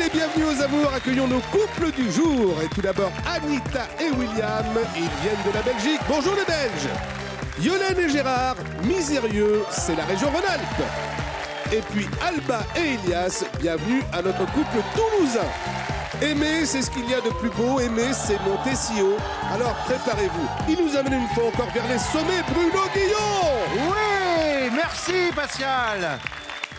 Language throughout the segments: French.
et bienvenue aux Amours. Accueillons nos couples du jour. Et tout d'abord, Anita et William. Ils viennent de la Belgique. Bonjour les Belges. Yolène et Gérard, Misérieux, c'est la région Rhône-Alpes. Et puis Alba et Elias, bienvenue à notre couple toulousain. Aimer, c'est ce qu'il y a de plus beau. Aimer, c'est monter si haut. Alors préparez-vous. Il nous amène une fois encore vers les sommets, Bruno Guillon. Oui, merci Pascal.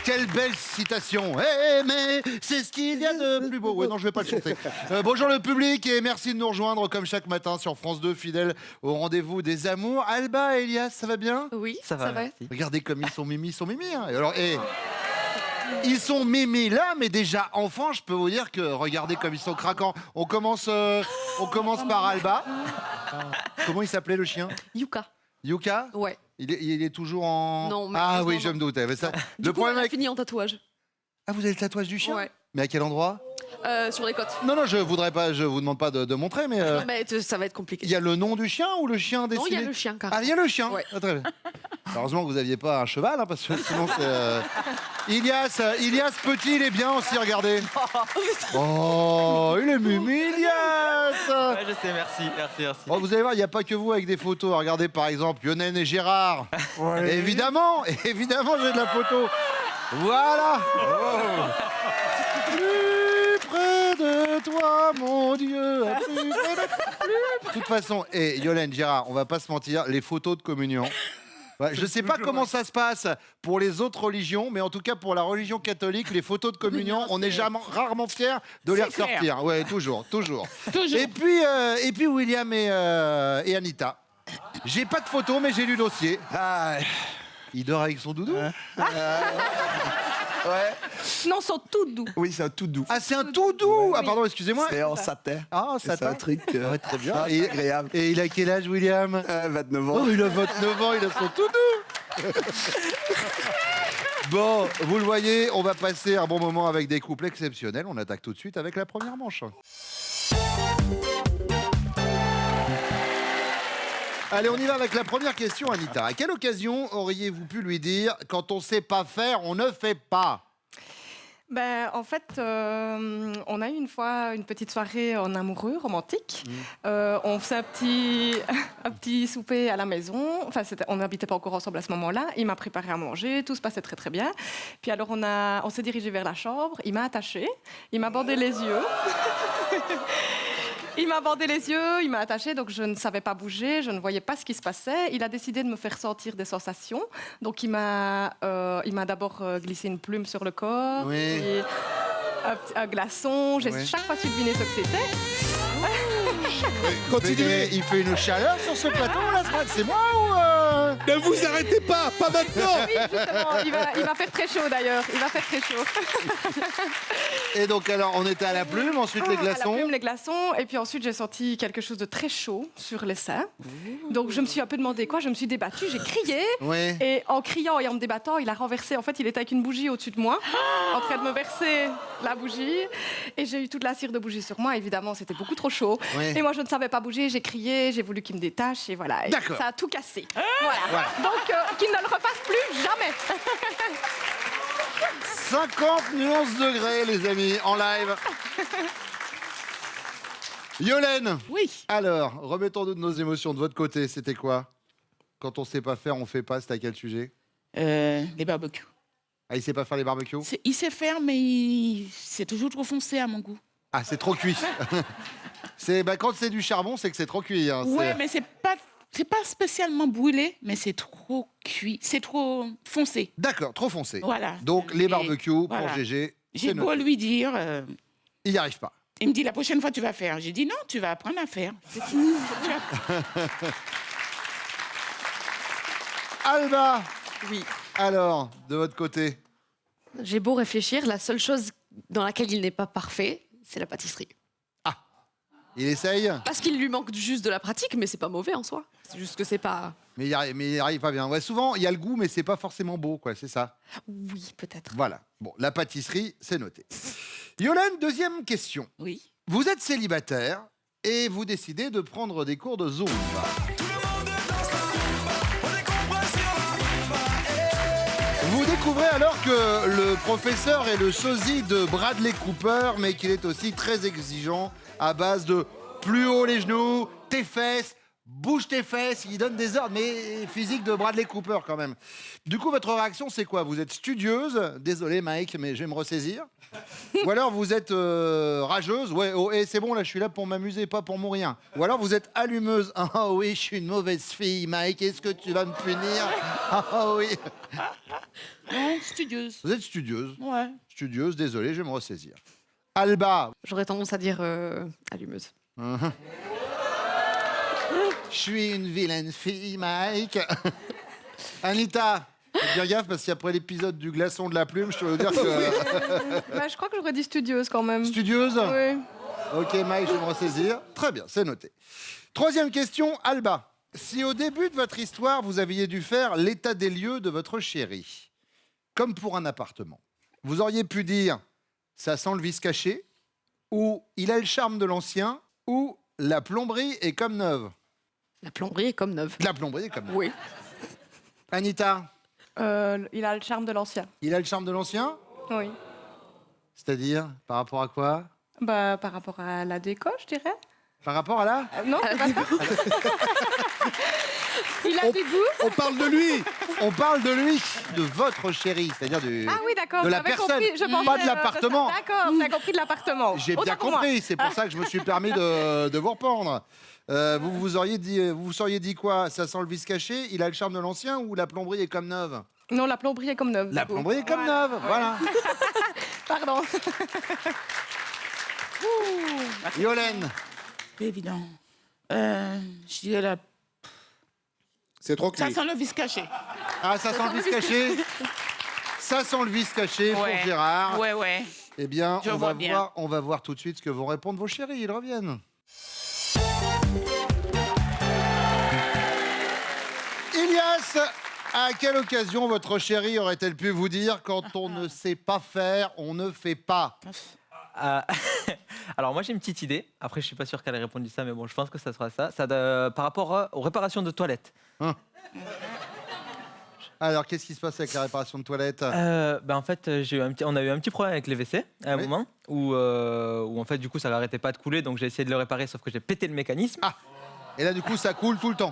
Quelle belle citation. Aimer, c'est ce qu'il y a de plus beau. Ouais, non, je vais pas le chanter. Bonjour le public et merci de nous rejoindre comme chaque matin sur France 2, fidèle au rendez-vous des amours. Alba et Elias, ça va bien? Oui, ça va. Regardez comme ils sont mimi, hein. Et alors, ils sont mémés là, mais déjà enfants, je peux vous dire que regardez comme ils sont craquants. On commence par Alba. Comment il s'appelait le chien? Yuka. Yuka? Ouais. Il est toujours en... Non, mais Ah oui, non. je me doutais. Mais ça... Du coup, on a fini en tatouage. Ah, vous avez le tatouage du chien? Ouais. Mais à quel endroit? Sur les côtes. Non, je voudrais pas, je vous demande pas de montrer, mais... Mais ça va être compliqué. Il y a le nom du chien ou le chien dessiné? Non, il y a le chien, carrément. Ah, il y a le chien. Ouais. Ah, très bien. Heureusement que vous n'aviez pas un cheval, hein, parce que sinon c'est... Ilias petit, il est bien aussi, regardez. Oh, il est mimi, Ilias. Ouais, je sais, merci. Oh, vous allez voir, il n'y a pas que vous avec des photos. Regardez par exemple Yolène et Gérard. Ouais. Évidemment, j'ai de la photo. Voilà. Plus près de toi, mon Dieu. Plus près de... De toute façon, Yolène, Gérard, on va pas se mentir, les photos de communion... Ouais, je ne sais pas comment ça se passe pour les autres religions, mais en tout cas pour la religion catholique, les photos de communion, on est rarement fiers de les ressortir. Ouais, toujours. Et puis William et Anita. J'ai pas de photos, mais j'ai lu le dossier. Il dort avec son doudou. Ouais. Non, sont tout doux. Oui, c'est un tout doux. Ah, c'est un tout doux. Ah, pardon, excusez-moi. C'est en satin. Ah, C'est satin. un truc très bien. c'est agréable. Et il a quel âge, William? 29 ans. Oh, il a 29 ans, il a son tout doux. Bon, vous le voyez, on va passer un bon moment avec des couples exceptionnels. On attaque tout de suite avec la première manche. Allez, on y va avec la première question, Anita. À quelle occasion auriez-vous pu lui dire « Quand on sait pas faire, on ne fait pas » ? En fait, on a eu une fois une petite soirée en amoureux, romantique. On faisait un petit souper à la maison. Enfin, on n'habitait pas encore ensemble à ce moment-là. Il m'a préparé à manger, tout se passait très très bien. Puis alors, on s'est dirigé vers la chambre. Il m'a attachée, il m'a bandé les yeux. Il m'a bandé les yeux, il m'a attachée, donc je ne savais pas bouger, je ne voyais pas ce qui se passait. Il a décidé de me faire sentir des sensations. Donc il m'a d'abord glissé une plume sur le corps, Oui. et un glaçon. J'ai Oui. chaque fois su deviner ce que c'était. Continuez. Il fait une chaleur sur ce plateau, là, c'est moi ou... Ne vous arrêtez pas maintenant. Oui, justement, il va faire très chaud d'ailleurs. Il va faire très chaud. Et donc, alors, on était à la plume, ensuite les À glaçons. la plume, les glaçons. Et puis ensuite, j'ai senti quelque chose de très chaud sur les seins. Donc je me suis un peu demandé quoi. Je me suis débattue, j'ai crié. Oui. Et en criant et en me débattant, il a renversé. En fait, il était avec une bougie au-dessus de moi, en train de me verser la bougie. Et j'ai eu toute la cire de bougie sur moi. Évidemment, c'était beaucoup trop chaud. Oui. Et moi, je ne savais pas bouger. J'ai crié, j'ai voulu qu'il me détache. Et voilà. Et D'accord. ça a tout cassé. Voilà. Donc, qu'il ne le repasse plus jamais. 50 nuances degrés, les amis, en live. Yolène. Oui. Alors, remettons-nous de nos émotions. De votre côté, c'était quoi? Quand on sait pas faire, on fait pas. C'était à quel sujet? Les barbecues. Ah, il sait pas faire les barbecues? Il sait faire, mais c'est toujours trop foncé à mon goût. Ah, c'est trop cuit. Quand c'est du charbon, c'est que c'est trop cuit. Hein. Ouais, mais c'est pas spécialement brûlé, mais c'est trop cuit. C'est trop foncé. D'accord, trop foncé. Voilà. Donc, les Et barbecues voilà. pour GG, J'ai c'est beau noté. lui dire, Il n'y arrive pas. il me dit la prochaine fois tu vas faire. J'ai dit non, tu vas apprendre à faire. C'est fini. Tu vas- Alba, Oui. alors, de votre côté? J'ai beau réfléchir, la seule chose dans laquelle il n'est pas parfait, c'est la pâtisserie. Il essaye, Parce qu'il lui manque juste de la pratique, mais c'est pas mauvais en soi. C'est juste que c'est pas... mais il arrive pas bien. Ouais, souvent, il y a le goût, mais c'est pas forcément beau, quoi, c'est ça. Oui, peut-être. Voilà. Bon, la pâtisserie, c'est noté. Yolène, deuxième question. Oui. Vous êtes célibataire et vous décidez de prendre des cours de Zumba. Vous découvrez alors que le professeur est le sosie de Bradley Cooper, mais qu'il est aussi très exigeant à base de plus haut les genoux, tes fesses, bouge tes fesses. Il donne des ordres, mais physique de Bradley Cooper quand même. Du coup, votre réaction, c'est quoi? Vous êtes studieuse, désolé Mike, mais je vais me ressaisir. Ou alors vous êtes rageuse, ouais, oh, et c'est bon, là je suis là pour m'amuser, pas pour mourir. Ou alors vous êtes allumeuse, ah oui, je suis une mauvaise fille, Mike, est-ce que tu vas me punir? Ah oui. Non, studieuse. Vous êtes studieuse, Ouais. studieuse, désolé, je vais me ressaisir. Alba, J'aurais tendance à dire allumeuse. je suis une vilaine fille, Mike. Anita, faites bien gaffe parce qu'après l'épisode du glaçon de la plume, je te veux dire que... Bah, je crois que j'aurais dit studieuse quand même. Studieuse? Oui. Ok, Mike, je vais me ressaisir. Très bien, c'est noté. Troisième question, Alba. Si au début de votre histoire, vous aviez dû faire l'état des lieux de votre chéri, comme pour un appartement, vous auriez pu dire « ça sent le vice caché » ou « il a le charme de l'ancien » ou « la plomberie est comme neuve La plomberie est comme neuve. ». La plomberie est comme neuve. Oui. Anita, Il a le charme de l'ancien. il a le charme de l'ancien? Oui. C'est-à-dire, par rapport à quoi? Bah, par rapport à la déco, je dirais. Par rapport à là? Non, c'est pas ça. Il a du goût. On parle de lui. On parle de lui, de votre chéri, c'est-à-dire du... Ah oui, d'accord. de la j'avais personne, compris, je pensais, pas de l'appartement. D'accord, j'ai compris de l'appartement. J'ai Autant bien pour moi. compris, c'est pour ça que je me suis permis de vous reprendre. Vous seriez dit quoi? Ça sent le vice caché, il a le charme de l'ancien ou la plomberie est comme neuve? Non, la plomberie est comme neuve. La du coup. plomberie est comme neuve, voilà. Pardon. Yolène, C'est évident. Je dirais la... C'est trop Ça cuit. sent le vice caché. ah ça sent le vice caché. Ça sent le vice caché pour Ouais. Gérard. Ouais, ouais. Eh bien, Je vois bien. on va voir tout de suite ce que vont répondre vos chéris, ils reviennent. Ilias, à quelle occasion votre chérie aurait-elle pu vous dire quand on ne sait pas faire, on ne fait pas? Euh, Alors moi j'ai une petite idée. Après je suis pas sûr qu'elle ait répondu ça, mais bon je pense que ça sera ça. Par rapport aux réparations de toilettes. Alors, qu'est-ce qui se passe avec la réparation de toilettes? En fait on a eu un petit problème avec les WC à un Oui. moment où en fait du coup ça n'arrêtait pas de couler, donc j'ai essayé de le réparer sauf que j'ai pété le mécanisme. Ah. Et là, du coup, ça coule tout le temps.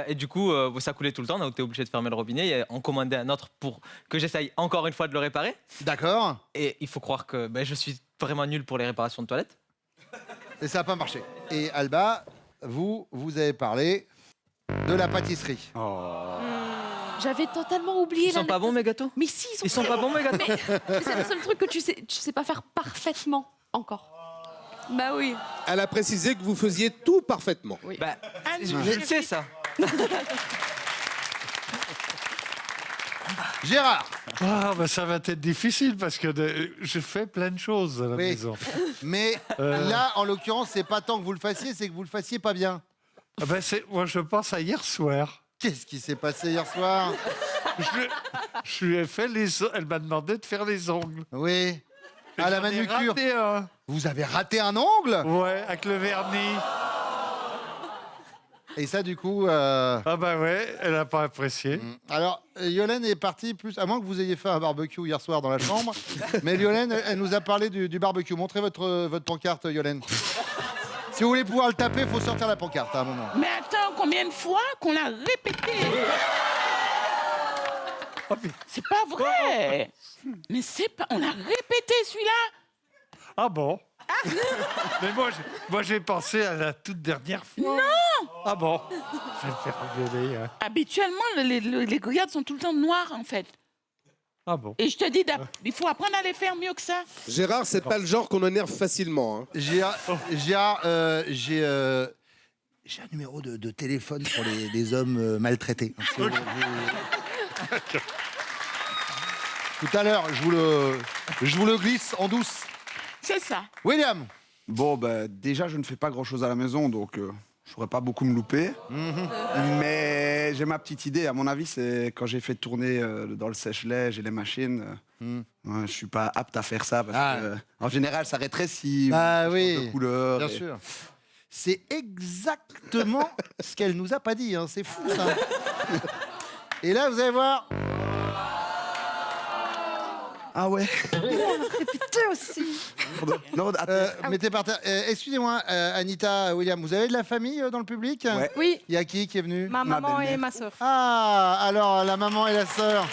Et du coup ça coulait tout le temps, donc t'es obligé de fermer le robinet et en commander un autre pour que j'essaye encore une fois de le réparer. D'accord. Et il faut croire que je suis vraiment nul pour les réparations de toilettes. Et ça n'a pas marché. Et Alba, vous avez parlé de la pâtisserie. J'avais totalement oublié Ils sont pas bons mes gâteaux? Mais si, Ils sont pas bons mes gâteaux? Mais c'est le seul truc que tu sais pas faire parfaitement encore. Bah oui. Elle a précisé que vous faisiez tout parfaitement. Bah, je le sais ça. Gérard, Ah, bah ça va être difficile parce que je fais plein de choses à la Oui. maison. mais là, en l'occurrence, c'est pas tant que vous le fassiez, c'est que vous le fassiez pas bien. Ah bah, moi, je pense à hier soir. Qu'est-ce qui s'est passé hier soir? Je lui ai fait elle m'a demandé de faire les ongles. Oui. À la J'en ai manucure. raté un. Vous avez raté un ongle? Ouais, avec le vernis. Et ça, du coup... Ah bah ouais, elle n'a pas apprécié. Alors, Yolène est partie plus... À moins que vous ayez fait un barbecue hier soir dans la chambre. Mais Yolène, elle nous a parlé du barbecue. Montrez votre pancarte, Yolène. Si vous voulez pouvoir le taper, il faut sortir la pancarte à un moment. Mais attends, combien de fois qu'on l'a répété? C'est pas vrai. Mais c'est pas... On l'a répété celui-là. Ah bon? Mais moi, j'ai pensé à la toute dernière fois. Non. Ah bon? Je vais me faire engueuler. Hein. Habituellement, les grillades sont tout le temps noires en fait. Ah bon? Et je te dis, il faut apprendre à les faire mieux que ça. Gérard, c'est pas le genre qu'on énerve facilement. Hein. J'ai un numéro de téléphone pour les hommes maltraités. Tout à l'heure, je vous le glisse en douce. C'est ça. William, Bon, bah, déjà, je ne fais pas grand-chose à la maison, donc je ne pourrais pas beaucoup me louper. Mais j'ai ma petite idée. À mon avis, c'est quand j'ai fait tourner dans le sèche-lait, et les machines. Ouais, je ne suis pas apte à faire ça parce que, en général, ça rétrécit. Bah ça change oui, de couleur. bien sûr. C'est exactement ce qu'elle nous a pas dit. Hein. C'est fou, ça. Et là, vous allez voir. Ah ouais. Répétez aussi. Non, attends. Mettez par terre. Excusez-moi, Anita, William, vous avez de la famille dans le public? Ouais. Oui, Il y a qui est venu? ma maman belle-mère. et ma soeur. Ah, alors la maman et la sœur.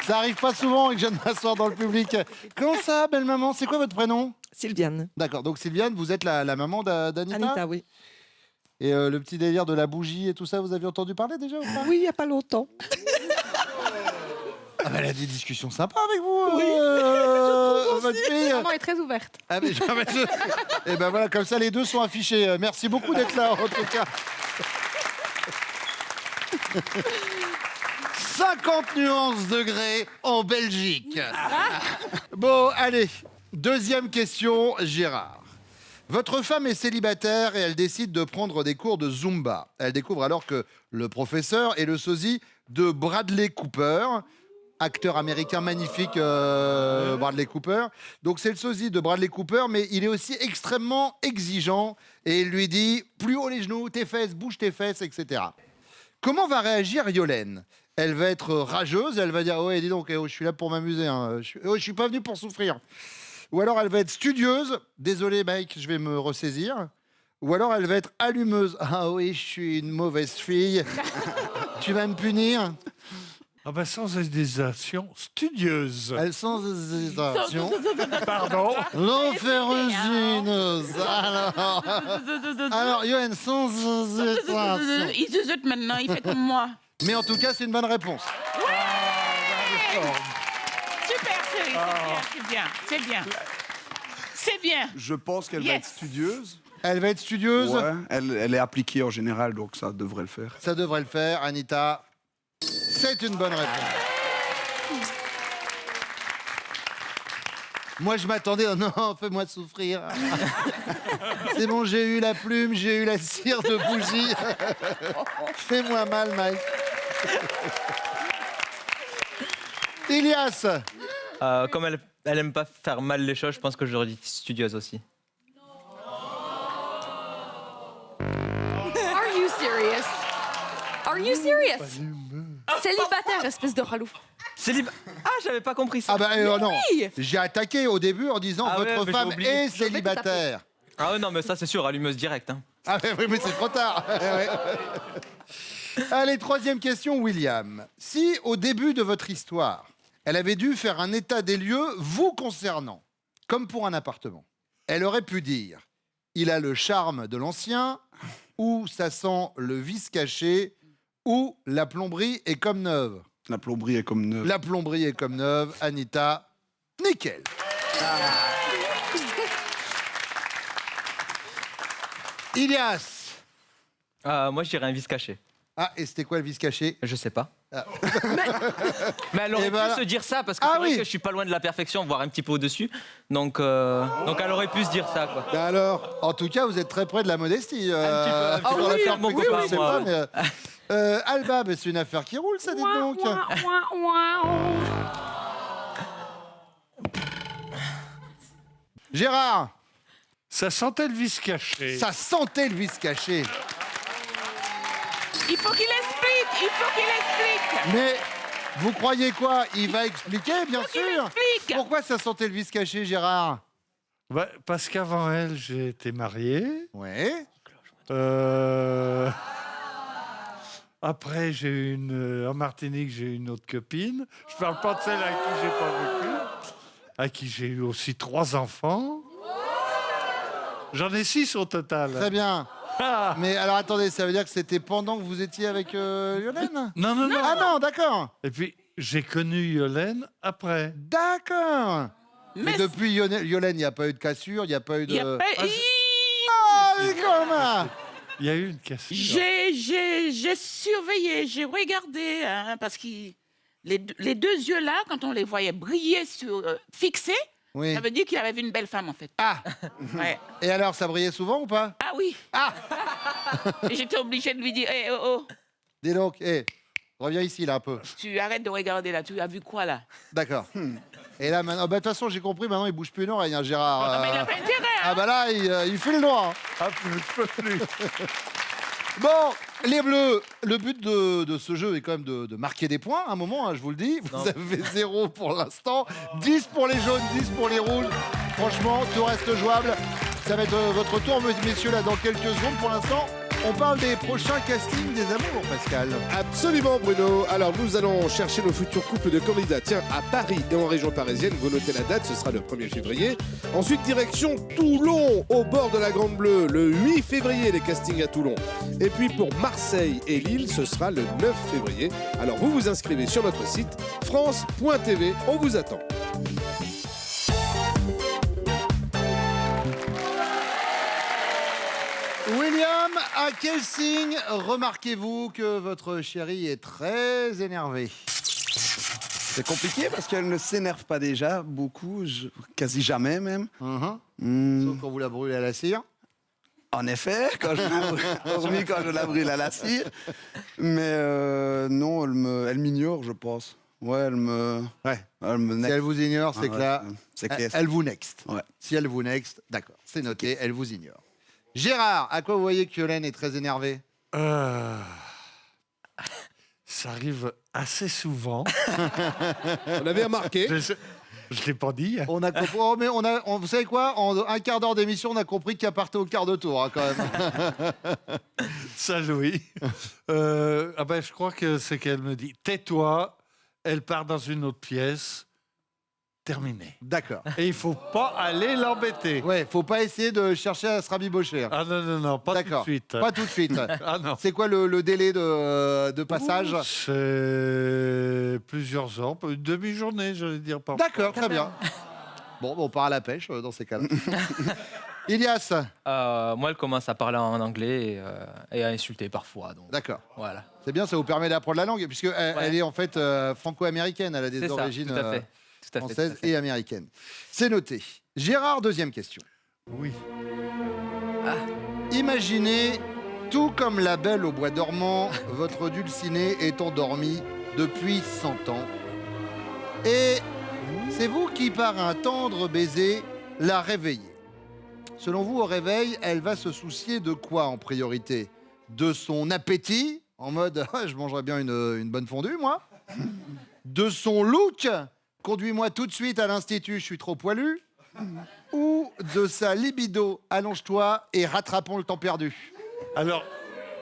Ça arrive pas souvent que je vienne m'asseoir dans le public. Comment ça, belle maman? C'est quoi votre prénom? Sylviane. D'accord, donc Sylviane, vous êtes la maman d'Anita? Anita, oui. Et le petit délire de la bougie et tout ça, vous aviez entendu parler déjà ou pas? Oui, il n'y a pas longtemps. Ah bah, elle a des discussions sympas avec vous, Oui, votre fille. Maman est très ouverte. Ah mais et ben voilà, comme ça les deux sont affichés. Merci beaucoup d'être là en tout cas. 50 nuances degrés en Belgique. Bon, allez, deuxième question, Gérard. Votre femme est célibataire et elle décide de prendre des cours de Zumba. Elle découvre alors que le professeur est le sosie de Bradley Cooper, acteur américain magnifique, Bradley Cooper. Donc c'est le sosie de Bradley Cooper, mais il est aussi extrêmement exigeant et il lui dit plus haut les genoux, tes fesses, bouge tes fesses, etc. Comment va réagir Yolène? Elle va être rageuse, elle va dire oh, dis donc, je suis là pour m'amuser, hein. Je suis pas venu pour souffrir. Ou alors elle va être studieuse, désolé Mike, je vais me ressaisir. Ou alors elle va être allumeuse, ah oui, je suis une mauvaise fille, tu vas me punir. Ah ben sans hésitation, studieuse. Elle sans hésitation. Pardon. L'enferrugineuse. Alors, Yoann, sans hésitation. Il zut maintenant, il fait comme moi. Mais en tout cas, c'est une bonne réponse. Super, chérie, c'est bien, c'est bien. C'est bien. Je pense qu'elle va Yes. être studieuse. Elle va être studieuse. Ouais, elle est appliquée en général, donc ça devrait le faire. Ça devrait le faire, Anita. C'est une bonne réponse. Moi, je m'attendais. Non, fais-moi souffrir. C'est bon, j'ai eu la plume, j'ai eu la cire de bougie. Fais-moi mal, Mike. Ilias. Comme elle aime pas faire mal les choses, je pense que j'aurais dit studieuse aussi. Are you serious? Are you serious? Célibataire, espèce de ralouf. Ah, j'avais pas compris ça. Ah bah non, j'ai attaqué au début en disant Ah ouais, votre mais femme j'ai oublié. est célibataire. Ah ouais, non, mais ça c'est sûr, allumeuse directe. Hein. Ah oui, mais c'est trop tard. Allez, troisième question, William. Si au début de votre histoire, elle avait dû faire un état des lieux vous concernant, comme pour un appartement, elle aurait pu dire « il a le charme de l'ancien » ou « ça sent le vice caché » ou « la plomberie est comme neuve ». La plomberie est comme neuve. La plomberie est comme neuve. Anita, nickel. Ilias. Moi, je dirais un vice caché. Ah, et c'était quoi le vice caché? Je sais pas. Ah. Mais elle aurait Eh pu ben là- se dire ça parce que Ah c'est vrai oui. que je suis pas loin de la perfection, voire un petit peu au-dessus. Donc elle aurait pu se dire ça, quoi. Ben alors, en tout cas, vous êtes très près de la modestie. Un petit peu. sur Ah oui, l'affaire mon Pékin, copain, je sais moi. pas, mais, Alba, ben, c'est une affaire qui roule, ça, dites donc. Gérard, Ça sentait le vice caché. ça sentait le vice caché. Il faut qu'il explique, il faut qu'il explique. Mais vous croyez quoi? Il va expliquer, bien Il sûr. explique. Pourquoi ça sentait le vice caché, Gérard? Ouais, parce qu'avant elle, j'ai été marié. Ouais. Après, j'ai eu une en Martinique, j'ai eu une autre copine. Je parle pas de celle avec qui j'ai pas vécu, à qui j'ai eu aussi 3 enfants. J'en ai 6 au total. Très bien. Ah. Mais alors attendez, ça veut dire que c'était pendant que vous étiez avec Yolène? Non, non, non. Ah non, d'accord. Et puis, j'ai connu Yolène après. D'accord. Mais Mais depuis Yolène, il n'y a pas eu de cassure, il n'y a pas eu de... il y a pas... Ah, mais comment? Il y a eu une cassure. J'ai surveillé, j'ai regardé, hein, parce que les deux yeux là, quand on les voyait briller fixés, Oui. ça veut dire qu'il avait vu une belle femme en fait. Ah. Ouais. Et alors, ça brillait souvent ou pas? Ah oui. Ah. Et j'étais obligée de lui dire, oh, oh, Dis donc, reviens ici là un peu. tu arrêtes de regarder là, tu as vu quoi là? D'accord. Et là maintenant, bah, de toute façon, j'ai compris, maintenant il bouge plus une oreille, hein, Gérard. Non, mais il n'a pas intérêt. Hein. Ah bah là, il fait le droit. Ah, je peux plus. Bon, Les Bleus, le but de ce jeu est quand même de marquer des points à un moment, hein, je vous le dis. Vous Non. avez 0 pour l'instant, 10 pour les jaunes, 10 pour les rouges. Franchement, tout reste jouable. Ça va être votre tour, messieurs, là, dans quelques secondes. Pour l'instant, on parle des prochains castings des amours, Pascal. Absolument, Bruno. Alors, nous allons chercher nos futurs couples de candidats. Tiens, à Paris et en région parisienne, vous notez la date, ce sera le 1er février. Ensuite, direction Toulon, au bord de la Grande Bleue, le 8 février, les castings à Toulon. Et puis pour Marseille et Lille, ce sera le 9 février. Alors, vous vous inscrivez sur notre site france.tv. On vous attend. William, à quel signe remarquez-vous que votre chérie est très énervée? C'est compliqué parce qu'elle ne s'énerve pas déjà beaucoup, quasi jamais même. Sauf quand vous la brûlez à la cire. En effet, hormis quand je la brûle à la cire. Mais non, elle m'ignore, je pense. Ouais, elle me Si next. elle vous ignore, c'est que là, c'est clair. elle vous next. Ouais. Si elle vous next, d'accord, c'est noté, elle vous ignore. Gérard, à quoi vous voyez que Yolène est très énervée? Ça arrive assez souvent. On avait remarqué. Je ne l'ai pas dit. On a compris, oh, mais vous savez quoi? En un quart d'heure d'émission, on a compris qu'elle partait au quart de tour, hein, quand même. Ça, oui. Je crois que c'est qu'elle me dit « Tais-toi », elle part dans une autre pièce. Terminé. D'accord. Et il faut pas aller l'embêter. Ouais, faut pas essayer de chercher à se rabibocher. Ah non, pas tout de D'accord. suite. Pas tout de suite. Ah non. C'est quoi le délai de passage? C'est plusieurs heures, une demi-journée, j'allais dire. Parfois. D'accord, très bien. Bon, on part à la pêche dans ces cas-là. Ilias. Moi, elle commence à parler en anglais et à insulter parfois. Donc, D'accord. voilà. C'est bien, ça vous permet d'apprendre la langue, puisque elle est en fait franco-américaine. Elle a des C'est ça, origines tout à fait. Tout à fait, françaises tout à fait. et américaines. C'est noté. Gérard, deuxième question. Oui. Imaginez, tout comme la Belle au bois dormant, votre dulcinée est endormie depuis 100 ans. Et c'est vous qui, par un tendre baiser, la réveillez. Selon vous, au réveil, elle va se soucier de quoi en priorité? De son appétit, en mode ah, je mangerais bien une bonne fondue, moi. De son look, conduis-moi tout de suite à l'institut, je suis trop poilu. Ou de sa libido, allonge-toi et rattrapons le temps perdu. Alors,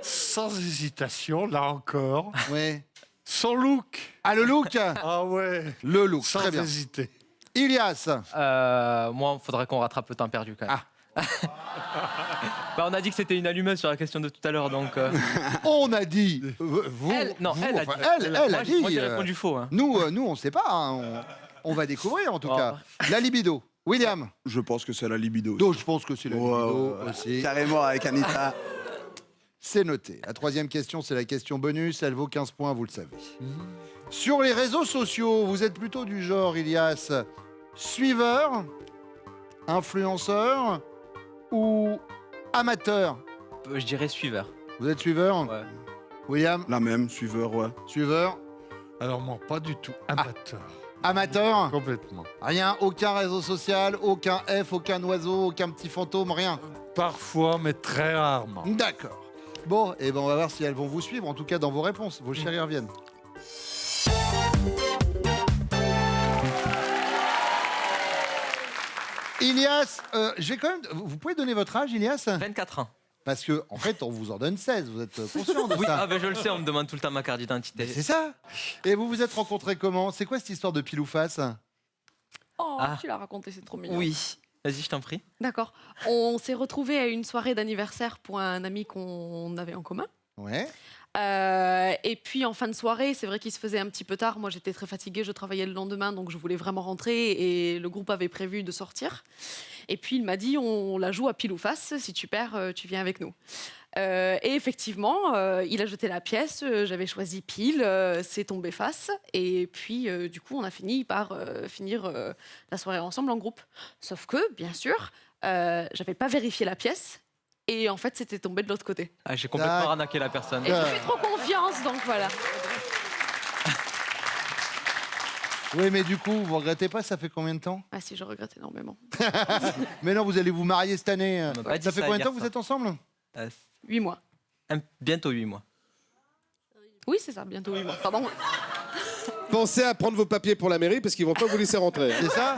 sans hésitation, là encore, Ouais. son look. Ah, le look. Ah ouais. Le look, Sans très bien. hésiter. Ilias. Moi, il faudrait qu'on rattrape le temps perdu quand même. On a dit que c'était une allumeuse sur la question de tout à l'heure, donc. On a dit. Vous, Elle, non, vous, elle a enfin, dit. elle Moi, a dit. Moi, j'ai répondu faux. Hein. Nous, on ne sait pas. Hein. On va découvrir en tout Oh. cas. La libido. William. Je pense que c'est la libido. Donc, je pense que c'est la libido Ouais. aussi. Carrément avec Anita. C'est noté. La troisième question, c'est la question bonus. Elle vaut 15 points, vous le savez. Sur les réseaux sociaux, vous êtes plutôt du genre, Ilias, suiveur, influenceur ou amateur? Je dirais suiveur. Vous êtes suiveur? Ouais. William, La même, suiveur, ouais. suiveur, Alors moi, pas du tout. Amateur. amateur, Complètement. rien, aucun réseau social, aucun F, aucun oiseau, aucun petit fantôme, rien. Parfois, mais très rarement. D'accord. Bon, et ben on va voir si elles vont vous suivre, en tout cas dans vos réponses. Vos chéris reviennent. Ilias, j'ai quand même. Vous pouvez donner votre âge, Ilias? 24 ans. Parce que en fait, on vous en donne 16. Vous êtes conscient de Oui, ça? je le sais, on me demande tout le temps ma carte d'identité. C'est ça. Et vous vous êtes rencontrés comment? C'est quoi cette histoire de pile ou face? Oh, Ah. tu l'as raconté, c'est trop mignon. Oui. Vas-y, je t'en prie. D'accord. On s'est retrouvés à une soirée d'anniversaire pour un ami qu'on avait en commun. Ouais. Et puis en fin de soirée, c'est vrai qu'il se faisait un petit peu tard. Moi, j'étais très fatiguée, je travaillais le lendemain, donc je voulais vraiment rentrer. Et le groupe avait prévu de sortir. Et puis il m'a dit, on la joue à pile ou face. Si tu perds, tu viens avec nous. Et effectivement, il a jeté la pièce. J'avais choisi pile. C'est tombé face. Et puis, du coup, on a fini par finir la soirée ensemble en groupe. Sauf que, bien sûr, j'avais pas vérifié la pièce. Et en fait, c'était tombé de l'autre côté. Ah, j'ai complètement Tac. arnaqué la personne. Et j'ai fait trop confiance, donc voilà. Oui, mais du coup, vous regrettez pas? Ça fait combien de temps? Ah si, je regrette énormément. Mais non, vous allez vous marier cette année. On m'a pas dit Ça fait ça combien de hier temps que vous êtes ensemble? 8 mois. Bientôt 8 mois. Oui, c'est ça, bientôt 8 mois. Pardon. Pensez à prendre vos papiers pour la mairie parce qu'ils vont pas vous laisser rentrer. C'est ça?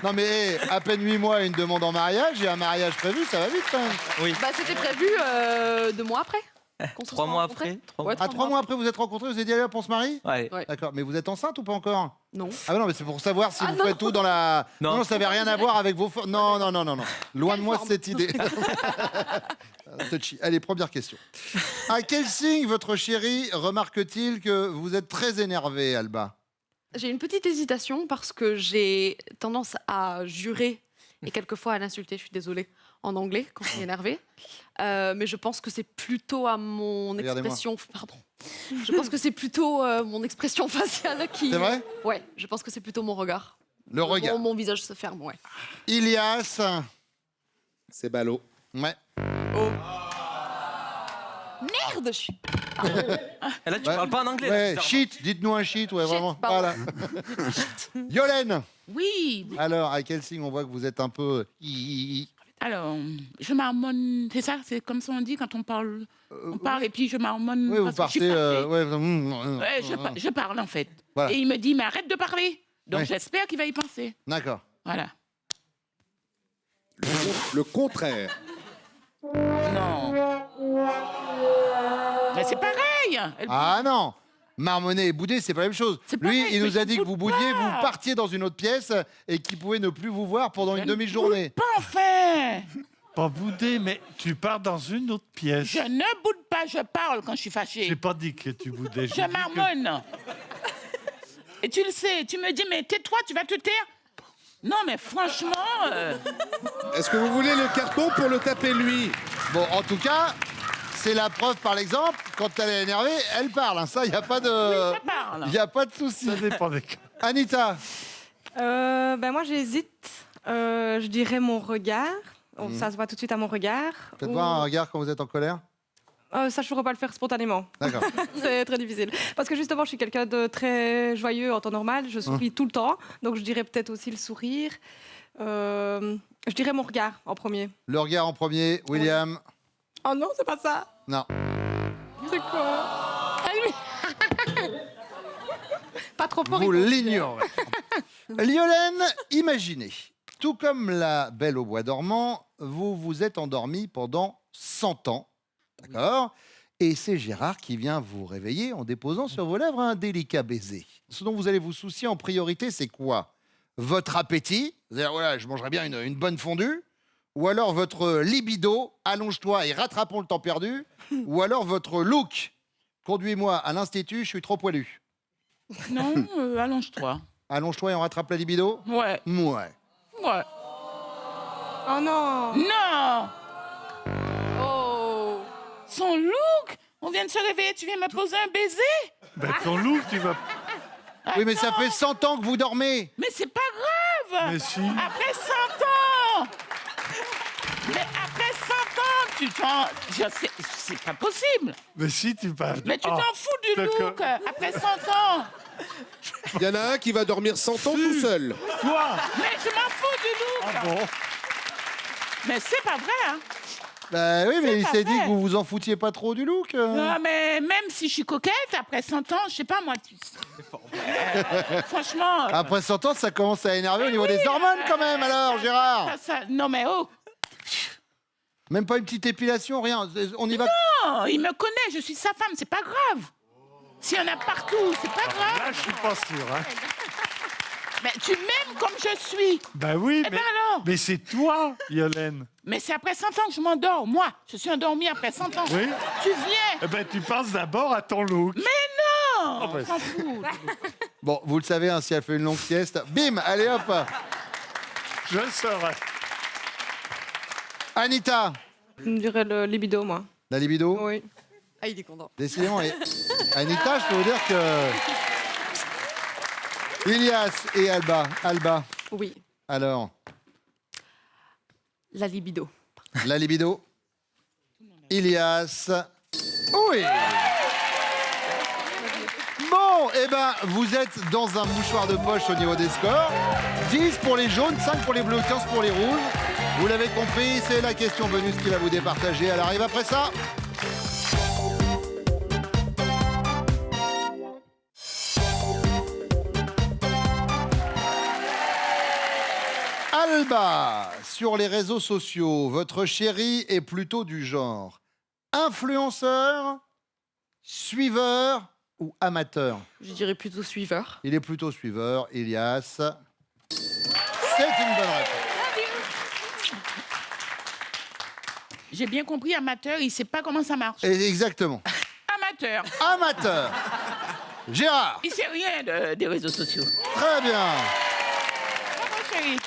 Non mais à peine 8 mois et une demande en mariage et un mariage prévu, ça va vite quand même. Oui. Bah, c'était prévu 2 mois après. qu'on se 3 soit mois rencontrés. après. 3 Ouais, mois. 3 mois après vous êtes rencontrés, vous êtes dit allez hop on se marie? Ouais. Ouais. D'accord, mais vous êtes enceinte ou pas encore? Non. Ah non mais c'est pour savoir si Ah vous non. faites tout dans la... Non. Non, ça n'avait rien à voir avec vos... Non. Loin de moi forme. cette idée. Touchy. Allez, première question. À quel signe votre chéri remarque-t-il que vous êtes très énervé, Alba? J'ai une petite hésitation parce que j'ai tendance à jurer et quelquefois à l'insulter, je suis désolée, en anglais quand je suis énervée. Mais je pense que c'est plutôt à mon Regardez-moi. expression... Pardon. Je pense que c'est plutôt mon expression faciale qui... C'est vrai? Ouais, je pense que c'est plutôt mon regard. Le regard. Mon visage se ferme, ouais. Ilias. C'est ballot. Ouais. Merde, je suis... Et là, tu Ouais. parles pas en anglais. là, Ouais, bizarrement. shit, dites-nous un shit, ouais, Shit, vraiment. pardon. Voilà. Yolène. Oui. Alors, à quel signe on voit que vous êtes un peu... Alors, je marmonne. C'est ça, c'est comme ça on dit quand on parle. On parle et puis je marmonne. Oui, vous parce que je suis partez... fâchée. ouais, Ouais, je parle en fait. Voilà. Et il me dit, mais arrête de parler. Donc Ouais. j'espère qu'il va y penser. D'accord. Voilà. Le contraire. Non. Mais c'est pareil. Elle- Ah non, marmonner et bouder, c'est pas la même chose. C'est Lui, pareil, il mais nous a je dit que vous boude boudiez, pas. vous partiez dans une autre pièce et qu'il pouvait ne plus vous voir pendant une Je ne demi-journée. Pas enfin. Pas boudé, mais tu pars dans une autre pièce. Je ne boude pas, je parle quand je suis fâchée. J'ai pas dit que tu boudais. j'ai Je dit que- marmonne. Et tu le sais, tu me dis, mais tais-toi, tu vas te taire. Non, mais franchement, Est-ce que vous voulez le carton pour le taper lui? Bon, en tout cas, c'est la preuve par l'exemple. Quand elle est énervée, elle parle. Hein. Ça, il n'y a pas de... je parle. Il n'y a pas de souci. Ça dépend des cas. Anita. Ben moi, j'hésite. Je dirais mon regard. Ça se voit tout de suite à mon regard. Faites Ou- voir un regard quand vous êtes en colère. Ça, je ne pourrais pas le faire spontanément. D'accord. C'est très difficile. Parce que justement, je suis quelqu'un de très joyeux en temps normal. Je souris tout le temps. Donc, je dirais peut-être aussi le sourire. Je dirais mon regard en premier. Le regard en premier. William. Oh non, c'est pas ça. Non. C'est quoi? Pas trop fort. Vous il faut- l'ignorez. Liolène, imaginez. Tout comme la Belle au bois dormant, vous vous êtes endormi pendant 100 ans. D'accord? Et c'est Gérard qui vient vous réveiller en déposant sur vos lèvres un délicat baiser. Ce dont vous allez vous soucier en priorité, c'est quoi? Votre appétit, vous allez dire, voilà, je mangerais bien une bonne fondue. Ou alors votre libido, allonge-toi et rattrapons le temps perdu. Ou alors votre look, conduis-moi à l'institut, je suis trop poilu. Non, allonge-toi. Allonge-toi et on rattrape la libido? Ouais, Ouais. ouais. Oh non. Non. Oh. Son look. On vient de se réveiller, tu viens me poser un baiser. Ben, ton look, tu vas. Oui, mais ça fait 100 ans que vous dormez. Mais c'est pas grave. Mais si. Après 100 ans. Mais après 100 ans, tu t'en... C'est pas possible. Mais si, tu parles. Mais tu Ah, t'en fous du d'accord. look après 100 ans. Il y en a un qui va dormir 100 ans tout seul. Toi. Mais je m'en fous du look. Ah bon. Mais c'est pas vrai, hein. Bah oui, mais il pas s'est dit vrai. que vous vous en foutiez pas trop du look. Non, mais même si je suis coquette, après 100 ans, je sais pas, moi, franchement... Après 100 ans, ça commence à énerver au niveau des hormones quand même, alors, Gérard. Non, mais oh, Même pas une petite épilation, rien. On y va. non, il me connaît, je suis sa femme, c'est pas grave. S'il y en a partout, c'est pas grave. Là, je suis pas sûr. Hein. Mais tu m'aimes comme je suis. Ben oui, Eh mais, ben alors mais c'est toi, Yolène. Mais c'est après 100 ans que je m'endors, moi. Je suis endormie après 100 ans. Oui. Tu viens. Eh ben, tu penses d'abord à ton look. Non, ben, on s'en fout. Bon, vous le savez, hein, si elle fait une longue sieste, bim, allez hop. Je le saurais. Anita, Je dirais le libido, moi. la libido. Oui. Ah, il est content. Décidément. Et... Anita, je peux vous dire que. Ilias et Alba. Oui, Alors, la libido. la libido. Ilias. Oui. Bon, eh ben, vous êtes dans un mouchoir de poche au niveau des scores. 10 pour les jaunes, 5 pour les bleus, 15 pour les rouges. Vous l'avez compris, c'est la question bonus qui va vous départager. Elle arrive après ça. Alba, sur les réseaux sociaux, votre chéri est plutôt du genre influenceur, suiveur ou amateur? Je dirais plutôt suiveur. Il est plutôt suiveur, Ilias. C'est une bonne réponse. J'ai bien compris, amateur, il sait pas comment ça marche. Exactement. Amateur. Amateur. Gérard. Il sait rien des réseaux sociaux. Très bien. Bravo, chérie.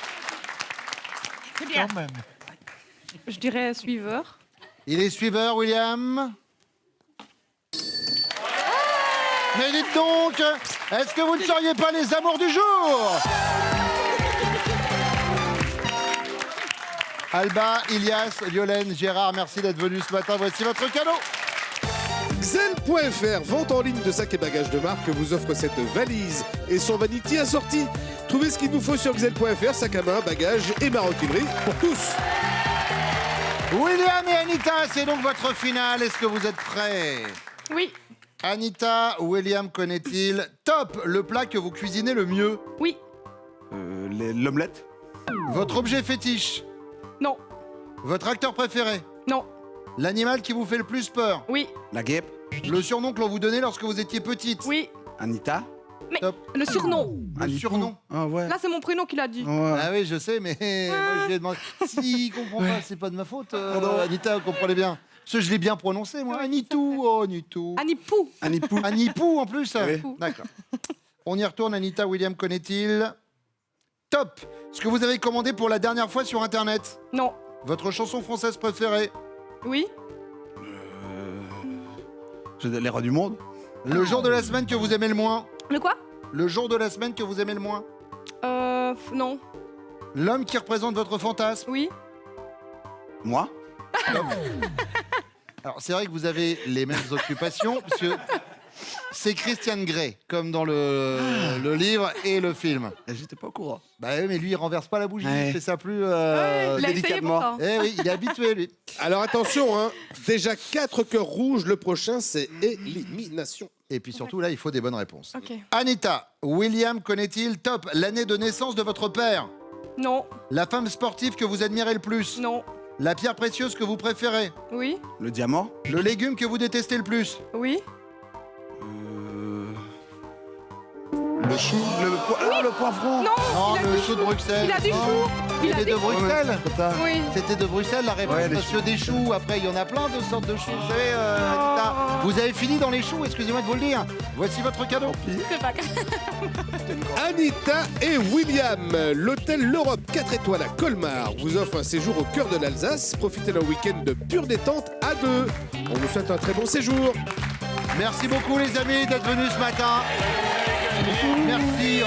C'est bien. Quand même. Je dirais suiveur. Il est suiveur, William. Mais dites donc, est-ce que vous ne seriez pas les amours du jour? Alba, Ilias, Yolène, Gérard, merci d'être venus ce matin. Voici votre cadeau. Xel.fr, vente en ligne de sacs et bagages de marque, vous offre cette valise et son vanity assorti. Trouvez ce qu'il vous faut sur Xel.fr, sac à main, bagages et maroquinerie pour tous. William et Anita, c'est donc votre finale. Est-ce que vous êtes prêts? Oui. Anita, William connaît-il top le plat que vous cuisinez le mieux? Oui. L'omelette. Votre objet fétiche? Non. Votre acteur préféré? Non. L'animal qui vous fait le plus peur? Oui. La guêpe. Le surnom que l'on vous donnait lorsque vous étiez petite? Oui. Anita. Mais Top. le surnom. Le surnom? Ah ouais. Là, c'est mon prénom qui l'a dit. Ouais. Ah oui, je sais, mais moi je lui ai demandé. S'il comprend pas, c'est pas de ma faute. Anita, vous comprenez bien. Parce que je l'ai bien prononcé, moi. Anitou, oh, Anitou. Anipou. Anipou. Anipou en plus. Oui. D'accord. On y retourne, Anita, William connaît-il? Top. Ce que vous avez commandé pour la dernière fois sur Internet? Non. Votre chanson française préférée? Oui. Les rois du monde. Le jour de la semaine que vous aimez le moins? Le quoi? Le jour de la semaine que vous aimez le moins? Non. L'homme qui représente votre fantasme? Oui. Moi. Alors, c'est vrai que vous avez les mêmes occupations, puisque c'est Christian Grey, comme dans le livre et le film. J'étais pas au courant. Bah oui, mais lui, il renverse pas la bougie, Ouais. il fait ça plus Il a essayé délicatement. pourtant. Eh oui, il est habitué, lui. Alors attention, hein, déjà 4 cœurs rouges, le prochain c'est élimination. Et puis surtout, là, il faut des bonnes réponses. Ok. Anita, William connaît-il top l'année de naissance de votre père? Non. La femme sportive que vous admirez le plus? Non. La pierre précieuse que vous préférez? Oui. Le diamant. Le légume que vous détestez le plus? Oui. Le chou. Le poivron. Non. Non, il a le dit chou de chou. Bruxelles. Il a dit Non. chou. Il a C'était dit de chou. Bruxelles. Oui. C'était de Bruxelles la réponse, Ouais, les monsieur des choux. Après, il y en a plein de sortes de choux, vous savez, Anita. Vous avez fini dans les choux, excusez-moi de vous le dire. Voici votre cadeau. C'est pas grave. Anita et William, l'hôtel L'Europe 4 étoiles à Colmar vous offre un séjour au cœur de l'Alsace. Profitez d'un week-end de pure détente à deux. On vous souhaite un très bon séjour. Merci beaucoup, les amis, d'être venus ce matin. Merci.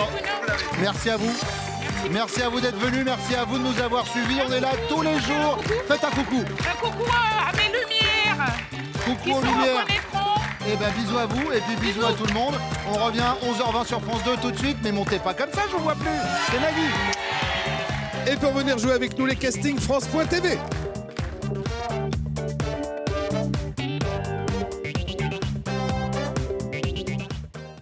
Merci à vous. Merci à vous d'être venus. Merci à vous de nous avoir suivis. On est là tous les jours. Faites un coucou. Un coucou à mes lumières qui Coucou se aux lumières. reconnaîtront. Et ben bisous à vous et puis bisous à tout le monde. On revient 11h20 sur France 2 tout de suite, mais montez pas comme ça, je vous vois plus. C'est ma vie. Et pour venir jouer avec nous les castings France.tv.